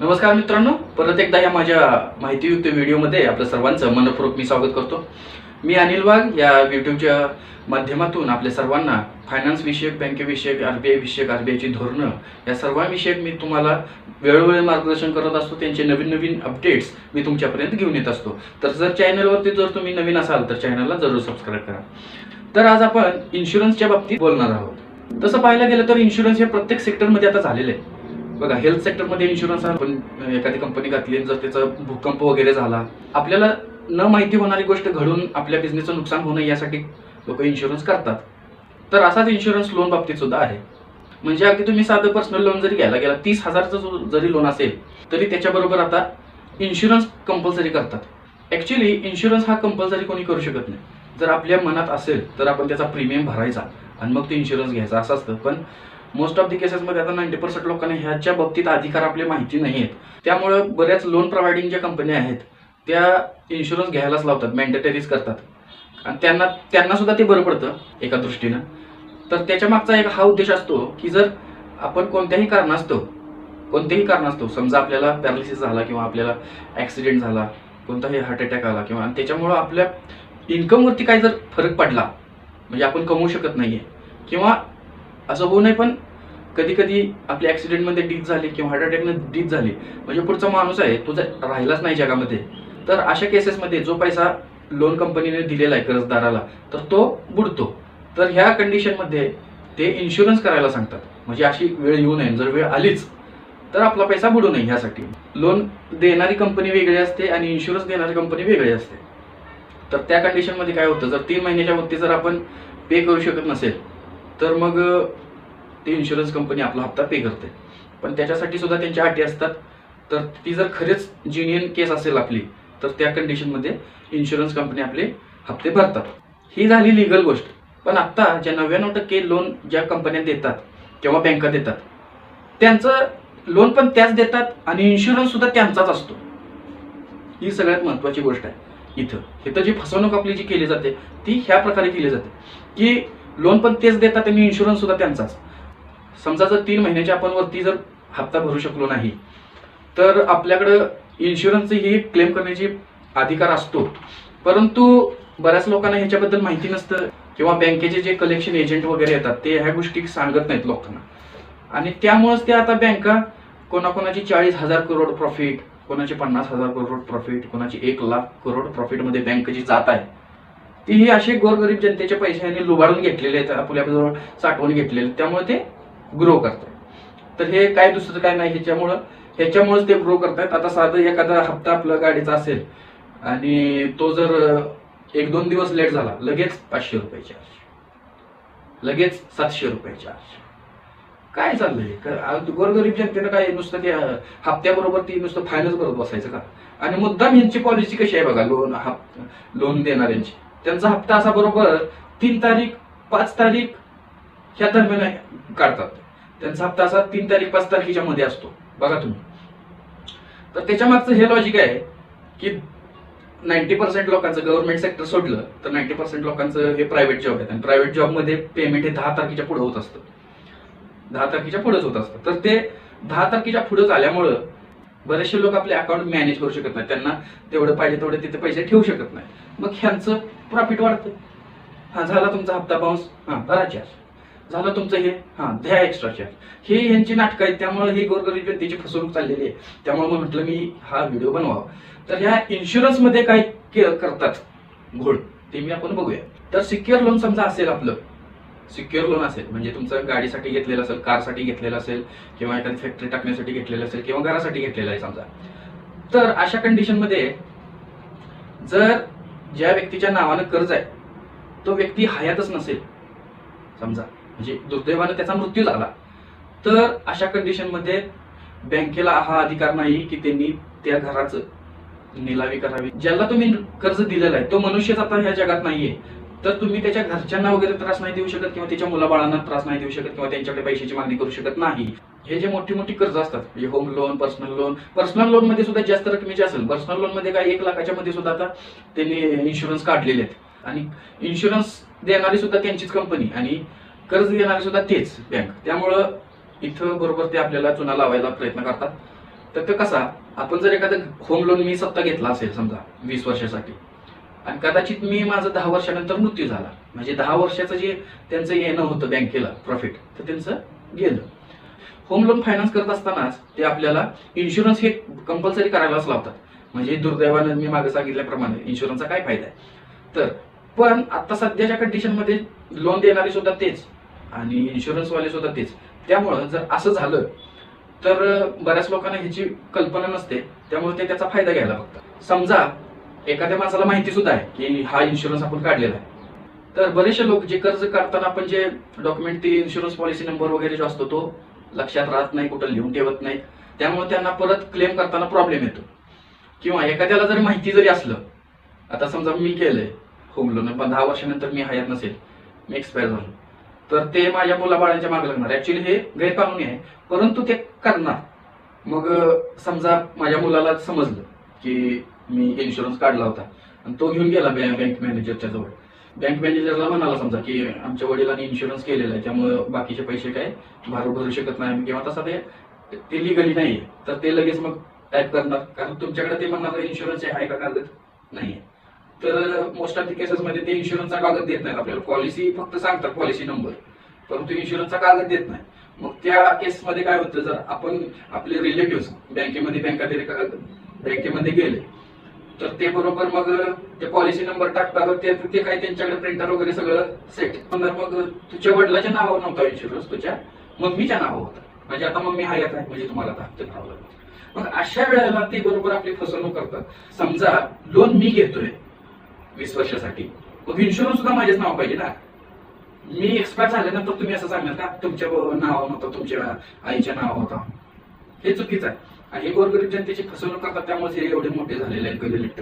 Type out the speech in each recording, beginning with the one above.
नमस्कार मित्रांनो, परत एकदा या माझ्या माहितीयुक्त व्हिडिओमध्ये आपलं सर्वांचं मनपूर्वक मी स्वागत करतो. मी अनिल वाघ या यूट्यूबच्या माध्यमातून आपल्या सर्वांना फायनान्स विषयक, बँकेविषयक, आरबीआय विषयक, आरबीआयची धोरणं या सर्वांविषयक मी तुम्हाला वेळोवेळी मार्गदर्शन करत असतो. त्यांचे नवीन नवीन अपडेट्स मी तुमच्यापर्यंत घेऊन येत असतो. तर चॅनलवरती जर तुम्ही नवीन असाल तर चॅनलला जरूर सबस्क्राईब करा. तर आज आपण इन्शुरन्सच्या बाबतीत बोलणार आहोत. तसं पाहायला गेलं तर इन्शुरन्स हे प्रत्येक सेक्टरमध्ये आता झालेलं आहे. बघा, हेल्थ सेक्टरमध्ये इन्शुरन्स आपण एखादी कंपनी घातली, जर त्याचा भूकंप वगैरे झाला, आपल्याला न माहिती होणारी गोष्ट घडून आपल्या बिझनेसचं नुकसान होणं यासाठी लोक इन्शुरन्स करतात. तर असाच इन्शुरन्स लोन बाबतीत सुद्धा आहे. म्हणजे अगदी तुम्ही साधं पर्सनल लोन जरी घ्यायला गेला, 30,000चं जरी लोन असेल तरी त्याच्याबरोबर आता इन्शुरन्स कंपल्सरी करतात. ॲक्च्युली इन्शुरन्स हा कंपल्सरी कोणी करू शकत नाही. जर आपल्या मनात असेल तर आपण त्याचा प्रीमियम भरायचा आणि मग ते इन्शुरन्स घ्यायचा असं असतं. पण मोस्ट ऑफ द केसेसमध्ये आता 90% लोकांना ह्याच्या बाबतीत अधिकार आपले माहिती नाही आहेत. त्यामुळं बऱ्याच लोन प्रोव्हायडिंग ज्या कंपन्या आहेत त्या इन्शुरन्स घ्यायलाच लावतात, मॅन्डेटरीज करतात. आणि त्यांना सुद्धा ते बरं पडतं एका दृष्टीनं. तर त्याच्या मागचा एक हा उद्देश असतो की जर आपण कोणत्याही कारणास्तव समजा आपल्याला पॅरालिसिस झाला किंवा आपल्याला ॲक्सिडेंट झाला, कोणताही हार्ट अटॅक आला किंवा त्याच्यामुळं आपल्या इन्कमवरती काय जर फरक पडला, म्हणजे आपण कमवू शकत नाहीये किंवा असं होऊ नये, पण कधी कधी आपल्या ॲक्सिडेंटमध्ये डेथ झाली किंवा हार्ट अटॅकनं डेथ झाली, म्हणजे पुढचा माणूस आहे तो जर राहिलाच नाही जगामध्ये, तर अशा केसेसमध्ये जो पैसा लोन कंपनीने दिलेला आहे कर्जदाराला तर तो बुडतो. तर ह्या कंडिशनमध्ये ते इन्शुरन्स करायला सांगतात. म्हणजे अशी वेळ येऊ नये, जर वेळ आलीच तर आपला पैसा बुडू नये ह्यासाठी लोन देणारी कंपनी वेगळी असते आणि इन्शुरन्स देणारी कंपनी वेगळी असते. तर त्या कंडिशनमध्ये काय होतं, जर 3 महिन्याच्या वरती जर आपण पे करू शकत नसेल तर मग ती इन्शुरन्स कंपनी आपला हप्ता पे करते. पण त्याच्यासाठी सुद्धा त्यांच्या अटी असतात. तर ती जर खरेच जिनियन केस असेल आपली तर त्या कंडिशनमध्ये इन्शुरन्स कंपनी आपले हप्ते भरतात. ही झाली लिगल गोष्ट. पण आत्ता ज्या 99% लोन ज्या कंपन्या देतात किंवा बँका देतात त्यांचं लोन पण त्याच देतात आणि इन्शुरन्स सुद्धा त्यांचाच असतो. ही सगळ्यात महत्त्वाची गोष्ट आहे. इथं जी फसवणूक आपली जी केली जाते ती ह्या प्रकारे केली जाते की लोन पण तेच देतात आणि इन्शुरन्स सुद्धा त्यांचाच. समजा जर 3 महिन्याच्या आपण वरती जर हप्ता भरू शकलो नाही तर आपल्याकडं इन्शुरन्सची ही क्लेम करण्याची अधिकार असतो. परंतु बऱ्याच लोकांना ह्याच्याबद्दल माहिती नसतं किंवा बँकेचे जे कलेक्शन एजंट वगैरे येतात ते ह्या गोष्टी सांगत नाहीत लोकांना. आणि त्यामुळेच ते आता बँका कोणाकोणाची 40,000 करोड प्रॉफिट, कोणाची 50,000 करोड प्रॉफिट, कोणाची 1,00,000 करोड प्रॉफिटमध्ये बँकेची जात आहे. ती अशी गोरगरीब जनतेच्या पैशाने लुबाडून घेतलेले आहेत, आपल्याजवळ साठवून घेतलेले, त्यामुळे ते ग्रो करतात. तर हे काय दुसरं काय नाही, ह्याच्यामुळेच ते ग्रो करतात. आता साधं एखादा हप्ता आपला गाडीचा असेल आणि तो जर 1-2 दिवस लेट झाला, लगेच 500 रुपये चार्ज, लगेच 700 रुपये चार्ज. काय चाललंय? गोरगरीब जनतेनं काय नुसतं ते हप्त्याबरोबर ती नुसतं फायनान्स करत बसायचं का? आणि मुद्दाम ह्यांची पॉलिसी कशी आहे बघा, लोन देणाऱ्यांची. त्यांचा हप्ता असा बरोबर 3 तारीख 5 तारीख ह्या दरम्यान काढतात. त्यांचा हप्ता असा 3 तारीख 5 तारखेच्या मध्ये असतो बघा तुम्ही. तर त्याच्या मागचं हे लॉजिक आहे की 90% लोकांचं गव्हर्नमेंट सेक्टर सोडलं तर 90% लोकांचं हे प्रायव्हेट जॉब आहेत आणि प्रायव्हेट जॉबमध्ये पेमेंट हे 10 तारखेच्या पुढे होत असतं, 10 तारखेच्या पुढेच होत असतं. तर ते 10 तारखेच्या पुढेच आल्यामुळं बरेचसे लोक आपले अकाउंट मॅनेज करू शकत नाही. त्यांना तेवढं पाहिजे तेवढे तिथे पैसे ठेवू शकत नाही. मग ह्यांचं प्रॉफिट वाढतं. झाला तुमचा हप्ता बाउन्स, भरा चार्ज. झालं तुमचं हे, द्या एक्स्ट्रा चार्ज. हे ह्यांची नाटकं आहेत. त्यामुळे ही गोरगरीब जनतेची फसवणूक चाललेली आहे. त्यामुळे म्हटलं मी हा व्हिडिओ बनवावा. तर ह्या इन्शुरन्समध्ये काय करतात घोळ ते मी आपण बघूया. तर सिक्युअर लोन समजा असेल, आपलं सिक्युअर लोन असेल म्हणजे तुमचं गाडीसाठी घेतलेलं असेल, कारसाठी घेतलेलं असेल किंवा एखादी फॅक्टरी टाकण्यासाठी घेतलेलं असेल किंवा घरासाठी घेतलेलं आहे समजा. तर अशा कंडिशनमध्ये जर ज्या व्यक्तीच्या नावानं कर्ज आहे तो व्यक्ती हयातच नसेल समजा, म्हणजे दुर्दैवानं त्याचा मृत्यू झाला, तर अशा कंडिशनमध्ये बँकेला हा अधिकार नाही की त्यांनी त्या घराचं निलावी करावी. ज्याला तुम्ही कर्ज दिलेलं आहे तो मनुष्यच आता ह्या जगात नाहीये, तर तुम्ही त्याच्या घरच्यांना वगैरे त्रास नाही देऊ शकत किंवा त्याच्या मुलाबाळांना त्रास नाही देऊ शकत किंवा त्यांच्याकडे पैशाची मागणी करू शकत नाही. हे जे मोठी मोठी कर्ज असतात म्हणजे होम लोन, पर्सनल लोन मध्ये सुद्धा जास्त रकमेचे असेल. पर्सनल लोन मध्ये काय 1 लाखाच्या मध्ये सुद्धा आता त्यांनी इन्शुरन्स काढलेले आहेत आणि इन्शुरन्स देणारी सुद्धा त्यांचीच कंपनी आणि कर्ज देणारी सुद्धा तेच बँक. त्यामुळं इथं बरोबर ते आपल्याला चुना लावायला प्रयत्न करतात. तर तो कसा, आपण जर एखादं होम लोन मी स्वतः घेतला असेल समजा 20 वर्षासाठी, आणि कदाचित मी माझं 10 वर्षानंतर मृत्यू झाला, म्हणजे 10 वर्षाचं जे त्यांचं येणं होतं बँकेला प्रॉफिट, तर त्यांचं गेलं. होम लोन फायनान्स करत असतानाच ते आपल्याला इन्शुरन्स हे कंपल्सरी करायलाच लावतात. म्हणजे दुर्दैवानं मी मागे सांगितल्याप्रमाणे इन्शुरन्सचा काय फायदा आहे. तर पण आता सध्याच्या कंडिशनमध्ये लोन देणारे सुद्धा तेच आणि इन्शुरन्सवाले सुद्धा तेच. त्यामुळं जर असं झालं तर बऱ्याच लोकांना ह्याची कल्पना नसते, त्यामुळे ते त्याचा फायदा घ्यायला बघतात. समजा एखाद्या माणसाला माहिती सुद्धा आहे की हा इन्शुरन्स आपण काढलेला आहे, तर बरेचसे लोक जे कर्ज काढताना आपण जे डॉक्युमेंट, ते इन्शुरन्स पॉलिसी नंबर वगैरे जो असतो तो लक्षात राहत नाही, कुठं लिहून ठेवत नाही, त्यामुळे त्यांना परत क्लेम करताना प्रॉब्लेम येतो. किंवा एखाद्याला जरी माहिती जरी असलं, आता समजा मी केलंय होम लोन, पण 10 वर्षानंतर मी हयात नसेल, मी एक्सपायर झालो, तर ते माझ्या मुलाबाळांच्या मागे लागणार. ऍक्च्युली हे गैरकानूनी आहे, परंतु ते करणार. मग समजा माझ्या मुलाला समजलं की मी इन्शुरन्स काढला होता आणि तो घेऊन गेला बँक मॅनेजरच्या जवळ. बँक मॅनेजरला म्हणाला समजा की आमच्या वडिलांनी इन्शुरन्स केलेला आहे, त्यामुळे बाकीचे पैसे काय भरू शकत नाही किंवा तसा ते लिगली नाहीये, तर ते लगेच मग टाईप करणार, कारण तुमच्याकडे ते म्हणणार इन्शुरन्स आहे का कागद नाहीये. तर मोस्ट ऑफ द केसेसमध्ये ते इन्शुरन्सचा कागद देत नाहीत आपल्याला. पॉलिसी फक्त सांगतात पॉलिसी नंबर, परंतु इन्शुरन्सचा कागद देत नाही. मग त्या केसमध्ये काय होतं, जर आपण आपले रिलेटिव्ह बँकेमध्ये गेले तर ते बरोबर मग ते पॉलिसी नंबर टाकतात, ते काय त्यांच्याकडे प्रिंटर वगैरे सगळं सेट. मग तुझ्या वडिलाच्या नावावर नव्हता इन्शुरन्स, तुझ्या मम्मीच्या नावावर होता. म्हणजे आता मम्मी हयात आहे, म्हणजे तुम्हाला आता हप्ते भरावं लागेल. मग अशा वेळेला ते बरोबर आपली फसवणूक करतात. समजा लोन मी घेतोय 20 वर्षासाठी, मग इन्शुरन्स सुद्धा माझ्याच नाव पाहिजे ना. मी एक्सपायर झाल्यानंतर तुम्ही असं सांगणार का तुमच्या नावावर नव्हता, तुमच्या आईच्या नावावर होता? हे चुकीचं आहे आणि हे गोरगरीब जनतेची फसवणूक करतात. त्यामुळे हे एवढे मोठे झालेले आहेत,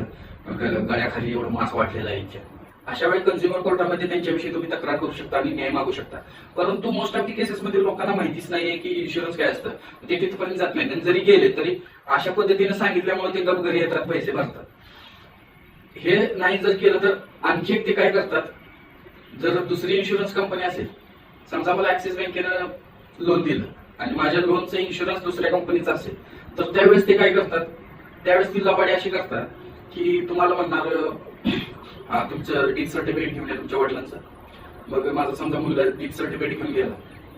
गळ्याखाली एवढं मास वाटलेला आहे यांच्या. अशा वेळी कंझ्युमर कोर्टामध्ये त्यांच्याविषयी तुम्ही तक्रार करू शकता आणि न्याय मागू शकता. परंतु मोस्ट ऑफ दी केसेसमध्ये लोकांना माहितीच नाहीये की इन्शुरन्स काय असतं, ते तिथपर्यंत जात नाही. जरी गेले तरी अशा पद्धतीने सांगितल्यामुळे ते गप घरी येतात, पैसे भरतात. हे नाही जर केलं तर आणखी एक ते काय करतात, जर दुसरी इन्शुरन्स कंपनी असेल, समजा मला ऍक्सिस बँकेनं लोन दिलं आणि माझ्या लोनचं इन्शुरन्स दुसऱ्या कंपनीचं असेल, तर त्यावेळेस ते काय करतात, त्यावेळेस ती लबाडी अशी करतात की तुम्हाला म्हणणार हा तुमचं डीथ सर्टिफिकेट घेऊन या तुमच्या वडिलांचं. मग माझा समजा मुलगा डीथ सर्टिफिकेट घेऊन गेला,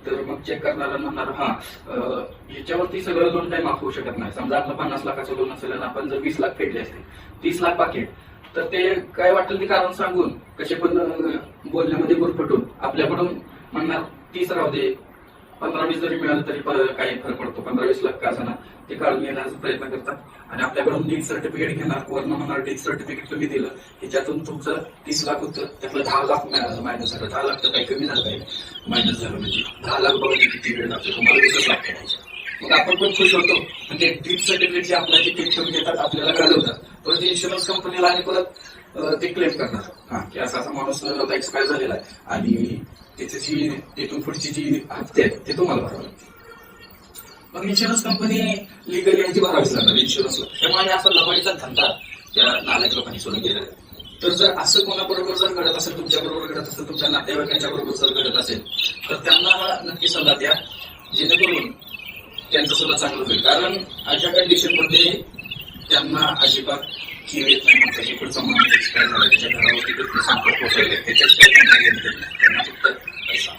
तर मग चेक करणार म्हणणार हा ह्याच्यावरती सगळं लोन काही माफ होऊ शकत नाही. समजा आपलं 50 लाखाचं लोन असेल आणि आपण जर 20 लाख फेडले असते, 30 लाख बाकी आहे, तर ते काय वाटेल ते कारण सांगून कसे पण बोलण्यामध्ये गुरफटून आपल्याकडून म्हणणार 30 राहू दे, 15-20 जरी मिळालं तरी काही फरक पडतो, 15-20 लाख का असं ना, ते काढून घेण्याचा प्रयत्न करतात आणि आपल्याकडून डीथ सर्टिफिकेट घेणार, वर्ण म्हणणार डीथ सर्टिफिकेट तुम्ही दिलं, ह्याच्यातून तुमचं 30 लाख होतं, त्यातलं 10 लाख मायनस झालं. 10 लाख तर काही कमी झालं पाहिजे, मायनस झालं म्हणजे 10 लाख बघा किती वेळ लागतो, तुम्हाला 20 लाख फेडायचे. मग आपण पण खुश होतो म्हणजे डीथ सर्टिफिकेट जे आपल्याला ते ठेवून घेतात, आपल्याला घालवतात, परत इन्शुरन्स कंपनीला आणि परत ते क्लेम करणार हा की असा माणूस एक्सपायर झालेला आहे आणि त्याची तिथून पुढची जी हप्ते आहेत ते तुम्हाला भरावं लागते. मग इन्शुरन्स कंपनी लिगली यांची भरावीच लागणार इन्शुरन्सला. त्यामुळे असा लबाडीचा धंदा त्या नालायक लोकांनी सुरू केलेला आहे. तर जर असं कोणाबरोबर जर घडत असेल, तुमच्या बरोबर घडत असेल, तुमच्या नातेवाईकांच्या बरोबर जर घडत असेल, तर त्यांना नक्की सल्ला द्या, जेणेकरून त्यांचं सुद्धा चांगलं होईल. कारण अशा कंडिशनमध्ये त्यांना अजिबात किव येत नाही. मग त्याची पुढचा माणूस एक्सपायर झाला, त्याच्या घरावरती कुठले संकट पोहोचवले, त्याच्याच काही त्यांना फक्त पैसा.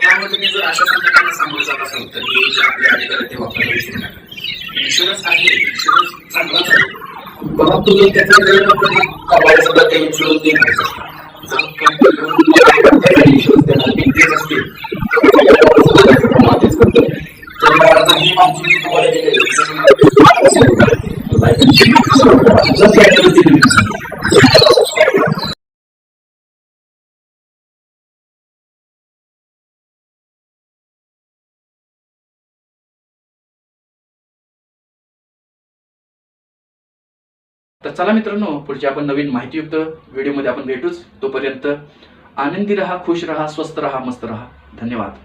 त्यामुळे तुम्ही जर अशा संकटांना सामोरे जात असाल तर हे जे आपले अधिकारी ते वापरायला विसरू नका. इन्शुरन्स आहे, इन्शुरन्स चांगलाच आहे, परंतु जर त्याचा गैरवापर सुद्धा ते इन्शुरन्स देणार जर कंपनी इन्शुरन्स देणार तेच असतील तर चला मित्रांनो, पुढच्या आपण नवीन माहितीयुक्त व्हिडिओमध्ये आपण भेटूच. तोपर्यंत आनंदी रहा, खुश रहा, स्वस्थ रहा, मस्त रहा. धन्यवाद.